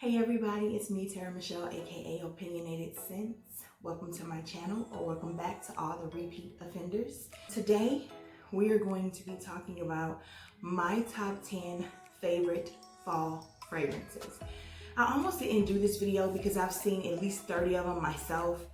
Hey everybody, it's me, Tara Michelle, aka Opinionated Sense. Welcome to my channel, or welcome back to all the repeat offenders. Today, we are going to be talking about my top 10 favorite fall fragrances. I almost didn't do this video because I've seen at least 30 of them myself,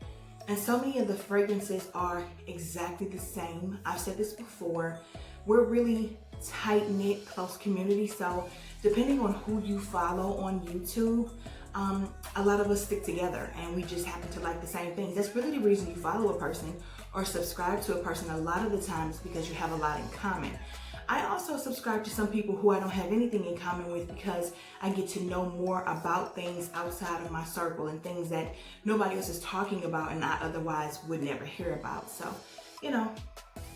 and so many of the fragrances are exactly the same. I've said this before, we're really tight-knit, close community, so depending on who you follow on YouTube, a lot of us stick together and we just happen to like the same things. That's really the reason you follow a person or subscribe to a person a lot of the times, because you have a lot in common. I also subscribe to some people who I don't have anything in common with, because I get to know more about things outside of my circle and things that nobody else is talking about and I otherwise would never hear about. So,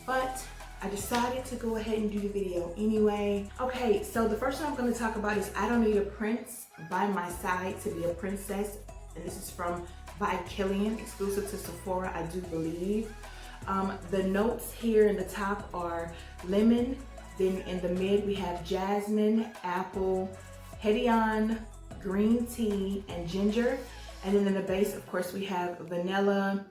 but I decided to go ahead and do the video anyway. Okay, so the first one I'm going to talk about is I Don't Need a Prince by My Side to Be a Princess. And this is from by Kilian, exclusive to Sephora, I do believe. The notes here in the top are lemon. Then in the mid we have jasmine, apple, hedion, green tea, and ginger. And then in the base, of course, we have vanilla,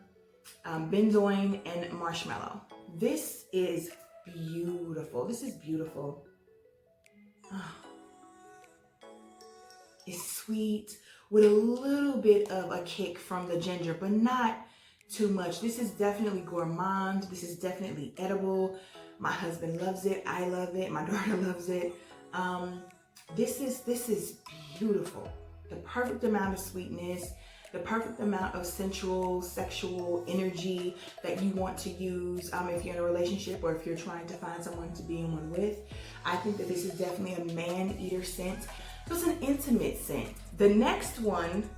benzoin, and marshmallow. This is beautiful. This is beautiful. Oh. It's sweet with a little bit of a kick from the ginger, but not too much. This is definitely gourmand. This is definitely edible. My husband loves it. I love it. My daughter loves it. This is beautiful. The perfect amount of sweetness, the perfect amount of sensual, sexual energy that you want to use if you're in a relationship or if you're trying to find someone to be in one with. I think that this is definitely a man-eater scent. So it's an intimate scent. The next one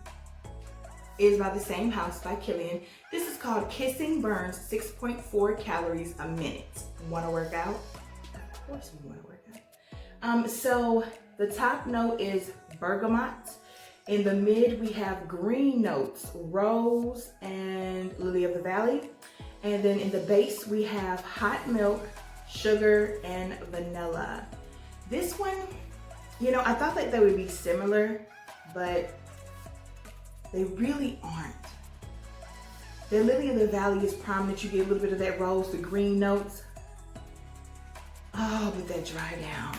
is by the same house, by Kilian. This is called Kissing Burns 6.4 calories a minute. Want to work out? Of course we want to work out. So the top note is bergamot. In the mid, we have green notes, rose and lily of the valley. And then in the base, we have hot milk, sugar, and vanilla. This one, I thought that they would be similar, but they really aren't. The lily of the valley is prominent. You get a little bit of that rose, the green notes. Oh, but that dry down.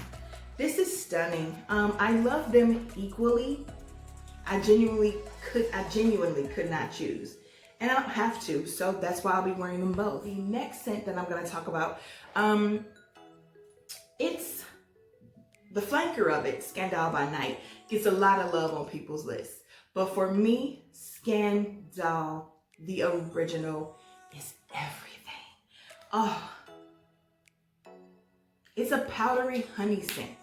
This is stunning. I love them equally. I genuinely could not choose. And I don't have to, so that's why I'll be wearing them both. The next scent that I'm gonna talk about, it's the flanker of it, Scandal by Night, gets a lot of love on people's lists. But for me, Scandal, the original, is everything. Oh, it's a powdery honey scent.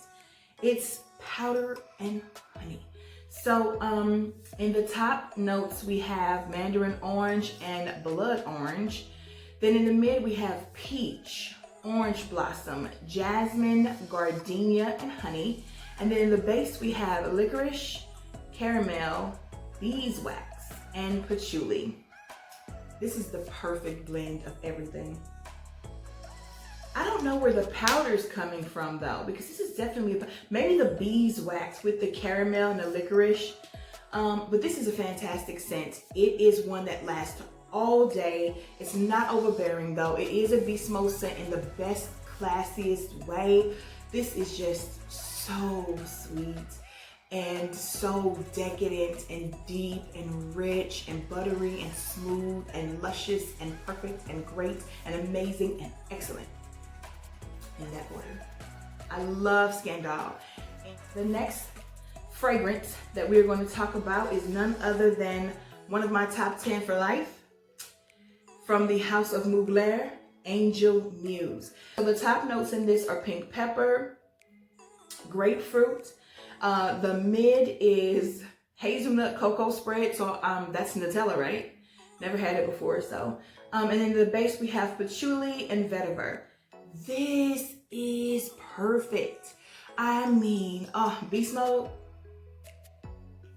It's powder and honey. So in the top notes, we have mandarin orange and blood orange. Then in the mid, we have peach, orange blossom, jasmine, gardenia, and honey. And then in the base, we have licorice, caramel, beeswax, and patchouli. This is the perfect blend of everything. I don't know where the powder's coming from though, because this is definitely, maybe the beeswax with the caramel and the licorice. But this is a fantastic scent. It is one that lasts all day. It's not overbearing though. It is a beast mode scent in the best, classiest way. This is just so sweet and so decadent and deep and rich and buttery and smooth and luscious and perfect and great and amazing and excellent. In that order. I love Scandal. The next fragrance that we're going to talk about is none other than one of my top 10 for life, from the house of Mugler, Angel Muse. So the top notes in this are pink pepper, grapefruit. The mid is hazelnut cocoa spread. So that's Nutella, right? Never had it before, so. And then the base we have patchouli and vetiver. This is perfect. I mean, beast mode.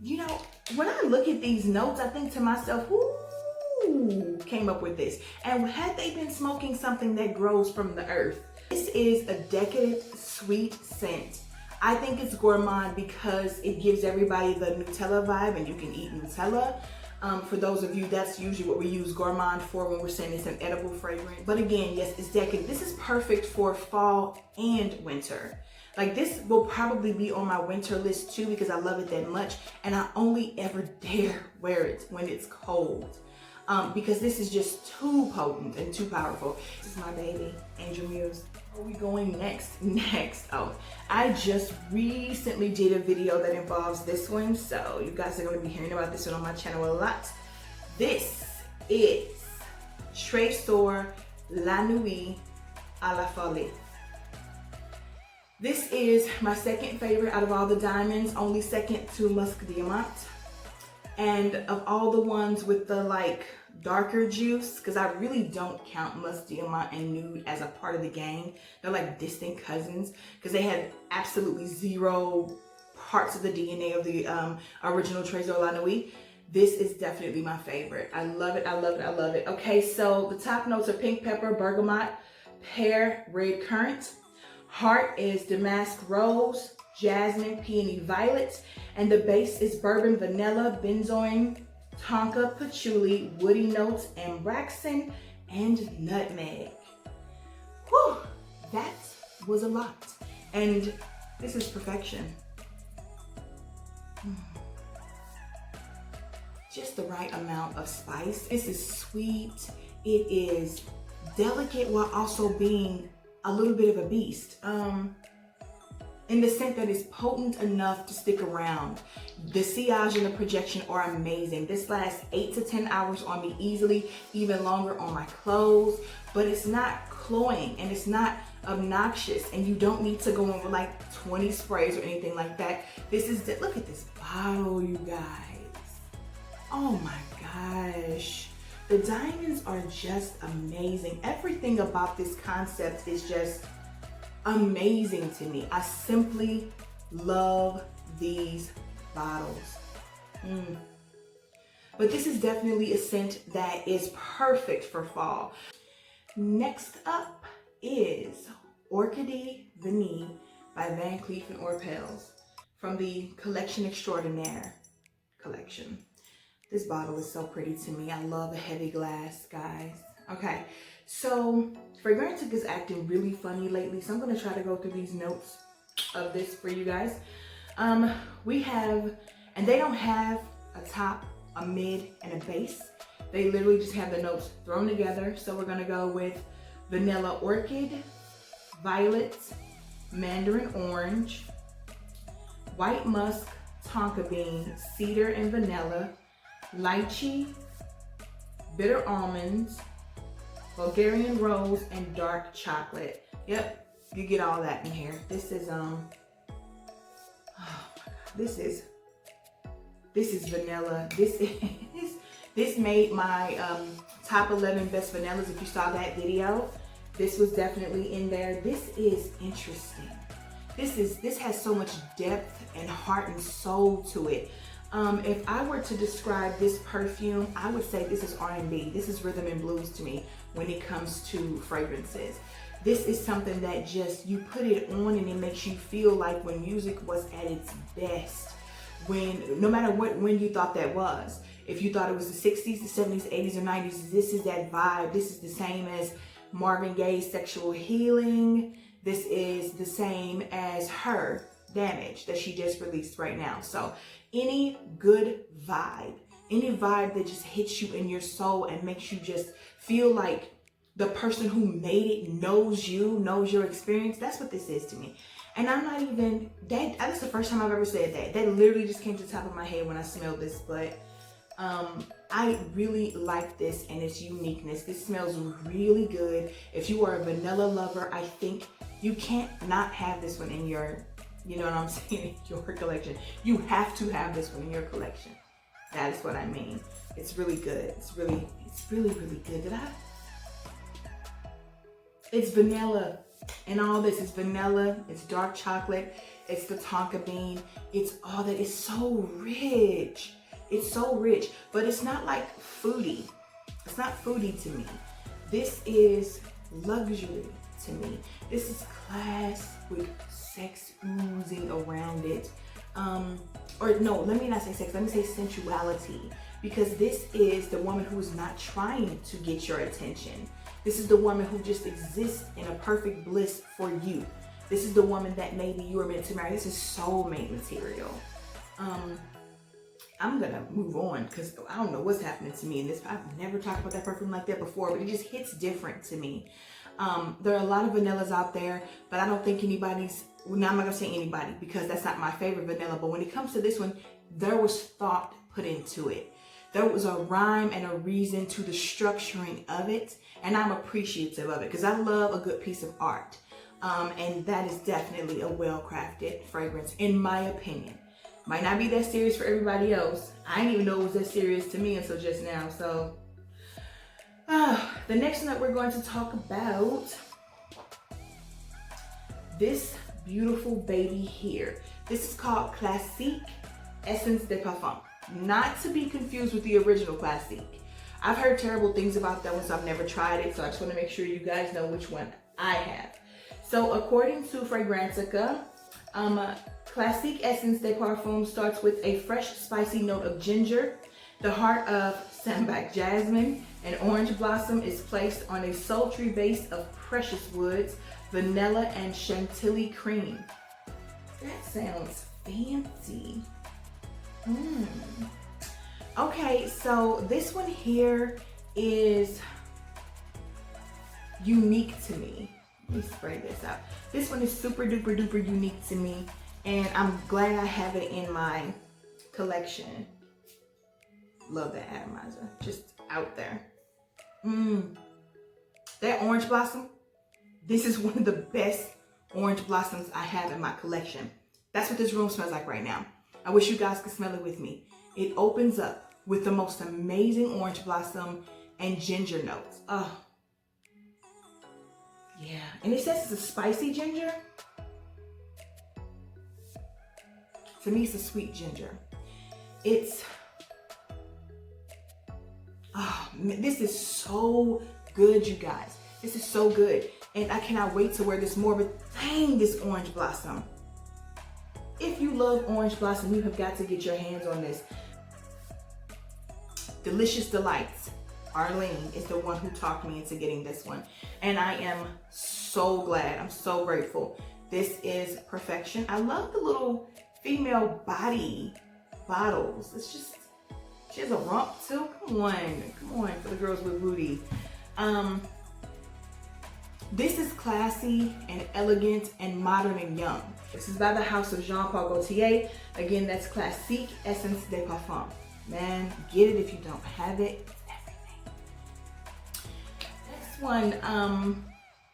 When I look at these notes, I think to myself, who came up with this? And had they been smoking something that grows from the earth? This is a decadent, sweet scent. I think it's gourmand because it gives everybody the Nutella vibe, and you can eat Nutella. For those of you, that's usually what we use gourmand for when we're saying it's an edible fragrance. But again, yes, it's decadent. This is perfect for fall and winter. Like, this will probably be on my winter list too because I love it that much, and I only ever dare wear it when it's cold. Because this is just too potent and too powerful. This is my baby, Angel Muse. Where are we going next? Oh, I just recently did a video that involves this one, so you guys are going to be hearing about this one on my channel a lot. This is Tresor La Nuit à la Folie. This is my second favorite out of all the diamonds, only second to Musc Diamant. And of all the ones with the like darker juice, because I really don't count Musc Diamant and Nude as a part of the gang. They're like distant cousins because they had absolutely zero parts of the DNA of the original Tresor La Nuit. This is definitely my favorite. I love it, I love it, I love it. Okay, so the top notes are pink pepper, bergamot, pear, red currant. Heart is damask rose, jasmine, peony violet, and the base is bourbon, vanilla, benzoin, tonka, patchouli, woody notes, ambraxan, and nutmeg. Whew, that was a lot. And this is perfection. Just the right amount of spice. This is sweet. It is delicate while also being a little bit of a beast. In the scent that is potent enough to stick around. The sillage and the projection are amazing. This lasts 8 to 10 hours on me easily, even longer on my clothes, but it's not cloying and it's not obnoxious, and you don't need to go in with like 20 sprays or anything like that. This is, look at this bottle, you guys. Oh my gosh. The diamonds are just amazing. Everything about this concept is just amazing to me. I simply love these bottles. But this is definitely a scent that is perfect for fall. Next up is Orchidee Vanille by Van Cleef and Arpels from the Collection Extraordinaire collection. This bottle is so pretty to me. I love a heavy glass, guys. Okay, so Fragrantic is acting really funny lately, so I'm gonna try to go through these notes of this for you guys. We have, and they don't have a top, a mid, and a base. They literally just have the notes thrown together. So we're gonna go with vanilla orchid, violet, mandarin orange, white musk, tonka bean, cedar and vanilla, lychee, bitter almonds, Bulgarian rose, and dark chocolate. Yep, you get all that in here. This is oh my God, this is vanilla. This made my top 11 best vanillas. If you saw that video, this was definitely in there. This is interesting. This has so much depth and heart and soul to it. If I were to describe this perfume, I would say this is R&B. This is rhythm and blues to me when it comes to fragrances. This is something that just, you put it on and it makes you feel like when music was at its best. No matter when you thought that was. If you thought it was the 60s, the 70s, 80s, or 90s, this is that vibe. This is the same as Marvin Gaye's Sexual Healing. This is the same as her Damage that she just released right now. So any good vibe, any vibe that just hits you in your soul and makes you just feel like the person who made it knows you, knows your experience, that's what this is to me. And I'm not even, that's the first time I've ever said that. That literally just came to the top of my head when I smelled this, but I really like this and its uniqueness. This smells really good. If you are a vanilla lover, I think you can't not have this one in your, you know what I'm saying, your collection. You have to have this one in your collection. That is what I mean. It's really good. It's really, really good. It's vanilla and all this. It's vanilla, it's dark chocolate, it's the tonka bean. It's all that. It's so rich. It's so rich, but it's not like foodie. It's not foodie to me. This is luxury to me. This is class with sex oozing around it. Or no, let me not say sex, let me say sensuality. Because this is the woman who is not trying to get your attention. This is the woman who just exists in a perfect bliss for you. This is the woman that maybe you are meant to marry. This is soulmate material. I'm gonna move on because I don't know what's happening to me in this. I've never talked about that perfume like that before, but it just hits different to me. There are a lot of vanillas out there, but I don't think anybody's, well, now I'm not gonna say anybody because that's not my favorite vanilla, but when it comes to this one, there was thought put into it. There was a rhyme and a reason to the structuring of it, and I'm appreciative of it because I love a good piece of art. And that is definitely a well-crafted fragrance, in my opinion. Might not be that serious for everybody else. I didn't even know it was that serious to me until just now. So, the next one that we're going to talk about, this beautiful baby here. This is called Classique Essence de Parfum. Not to be confused with the original Classique. I've heard terrible things about that one, so I've never tried it. So I just want to make sure you guys know which one I have. So according to Fragrantica, Classique Essence de Parfum starts with a fresh, spicy note of ginger. The heart of sambac jasmine and orange blossom is placed on a sultry base of precious woods, vanilla, and chantilly cream. That sounds fancy. Okay, so this one here is unique to me. Let me spray this out. This one is super duper duper unique to me, and I'm glad I have it in my collection. Love that atomizer, just out there. That orange blossom, this is one of the best orange blossoms I have in my collection. That's what this room smells like right now. I wish you guys could smell it with me. It opens up with the most amazing orange blossom and ginger notes. Oh, yeah. And it says it's a spicy ginger. To me, it's a sweet ginger. It's, oh, this is so good, you guys. This is so good. And I cannot wait to wear this more, but dang, this orange blossom. If you love orange blossom, you have got to get your hands on this. Delicious Delights. Arlene is the one who talked me into getting this one. And I am so glad. I'm so grateful. This is perfection. I love the little female body bottles. It's just, she has a rump too. Come on for the girls with booty. This is classy and elegant and modern and young. This is by the house of Jean-Paul Gaultier. Again, that's Classique Essence de Parfum. Man, get it if you don't have it. It's everything. Next one,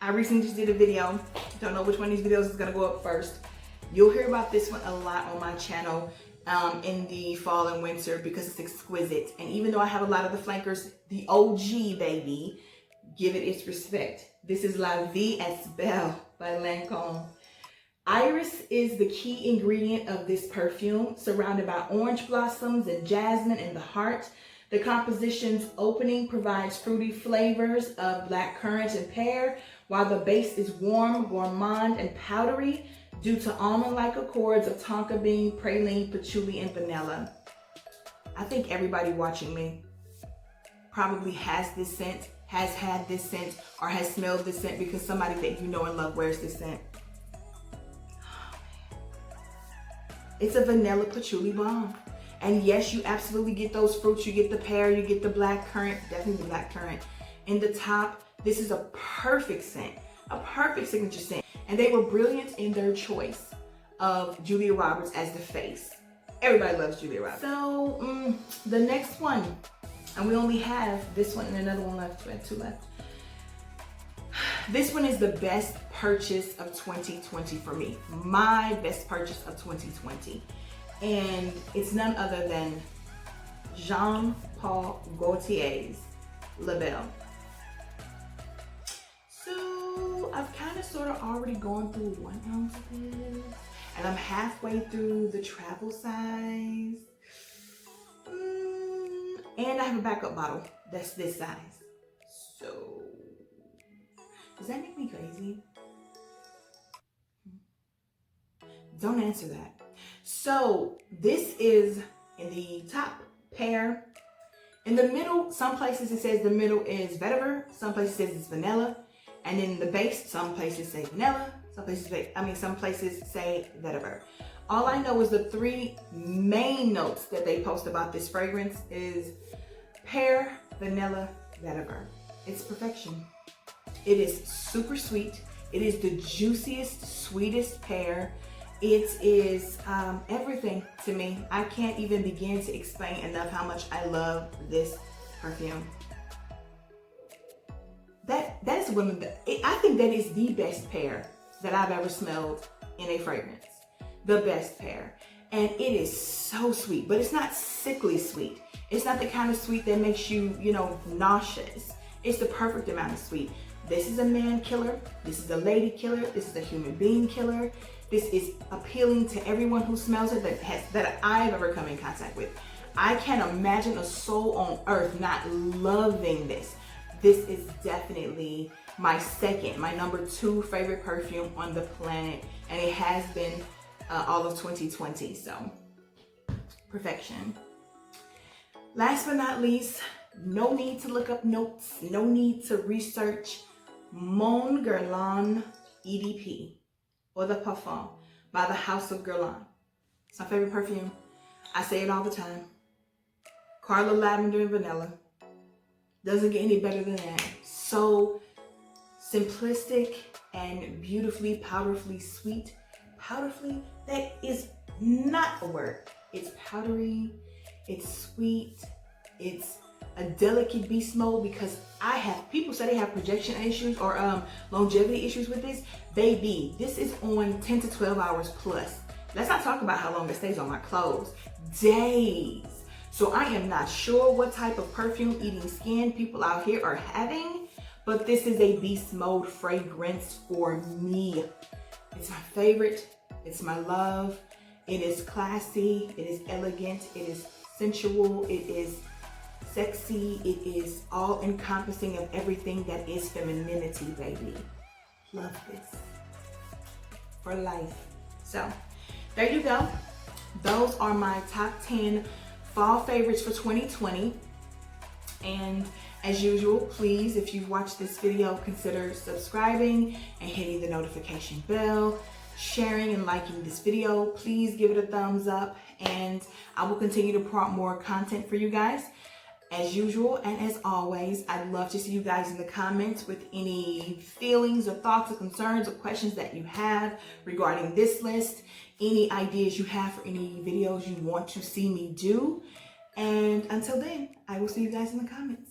I recently just did a video. Don't know which one of these videos is gonna go up first. You'll hear about this one a lot on my channel in the fall and winter because it's exquisite. And even though I have a lot of the flankers, the OG baby, give it its respect. This is La Vie Est Belle by Lancome. Iris is the key ingredient of this perfume, surrounded by orange blossoms and jasmine in the heart. The composition's opening provides fruity flavors of blackcurrant and pear, while the base is warm, gourmand, and powdery due to almond-like accords of tonka bean, praline, patchouli, and vanilla. I think everybody watching me probably has this scent, has had this scent, or has smelled this scent because somebody that you know and love wears this scent. It's a vanilla patchouli bomb. And yes, you absolutely get those fruits. You get the pear, you get the blackcurrant, definitely the blackcurrant. In the top, this is a perfect scent, a perfect signature scent. And they were brilliant in their choice of Julia Roberts as the face. Everybody loves Julia Roberts. So the next one, and we only have this one and another one left, we have two left. This one is the best purchase of 2020 for me. My best purchase of 2020. And it's none other than Jean-Paul Gaultier's La Belle. So I've kind of sort of already gone through 1 ounce of this. And I'm halfway through the travel size. And I have a backup bottle that's this size. So, does that make me crazy? Don't answer that. So this is in the top pair. In the middle, some places it says the middle is vetiver, some places it says it's vanilla, and in the base, some places say vanilla, some places say vetiver. All I know is the 3 main notes that they post about this fragrance is pear, vanilla, vetiver. It's perfection. It is super sweet. It is the juiciest, sweetest pear. It is everything to me. I can't even begin to explain enough how much I love this perfume. That is one of the, I think that is the best pear that I've ever smelled in a fragrance. The best pear. And it is so sweet, but it's not sickly sweet. It's not the kind of sweet that makes you, nauseous. It's the perfect amount of sweet. This is a man killer. This is a lady killer. This is a human being killer. This is appealing to everyone who smells it that I've ever come in contact with. I can't imagine a soul on earth not loving this. This is definitely my number 2 favorite perfume on the planet, and it has been all of 2020, so perfection. Last but not least, no need to look up notes, no need to research, Mon Guerlain EDP, or the Parfum by the House of Guerlain. It's my favorite perfume. I say it all the time. Carla Lavender and Vanilla. Doesn't get any better than that. So simplistic and beautifully, powderfully sweet. Powderfully, that is not a word. It's powdery, it's sweet, it's a delicate beast mode, because people say they have projection issues or longevity issues with this. Baby, this is on 10 to 12 hours plus. Let's not talk about how long it stays on my clothes. Days. So I am not sure what type of perfume eating skin people out here are having, but this is a beast mode fragrance for me. It's my favorite. It's my love. It is classy. It is elegant. It is sensual. It is sexy. It is all encompassing of everything that is femininity, baby. Love this. For life. So there you go. Those are my top 10 fall favorites for 2020. And as usual, please, if you've watched this video, consider subscribing and hitting the notification bell, sharing and liking this video. Please give it a thumbs up, and I will continue to put out more content for you guys. As usual, and as always, I'd love to see you guys in the comments with any feelings or thoughts or concerns or questions that you have regarding this list, any ideas you have for any videos you want to see me do. And until then, I will see you guys in the comments.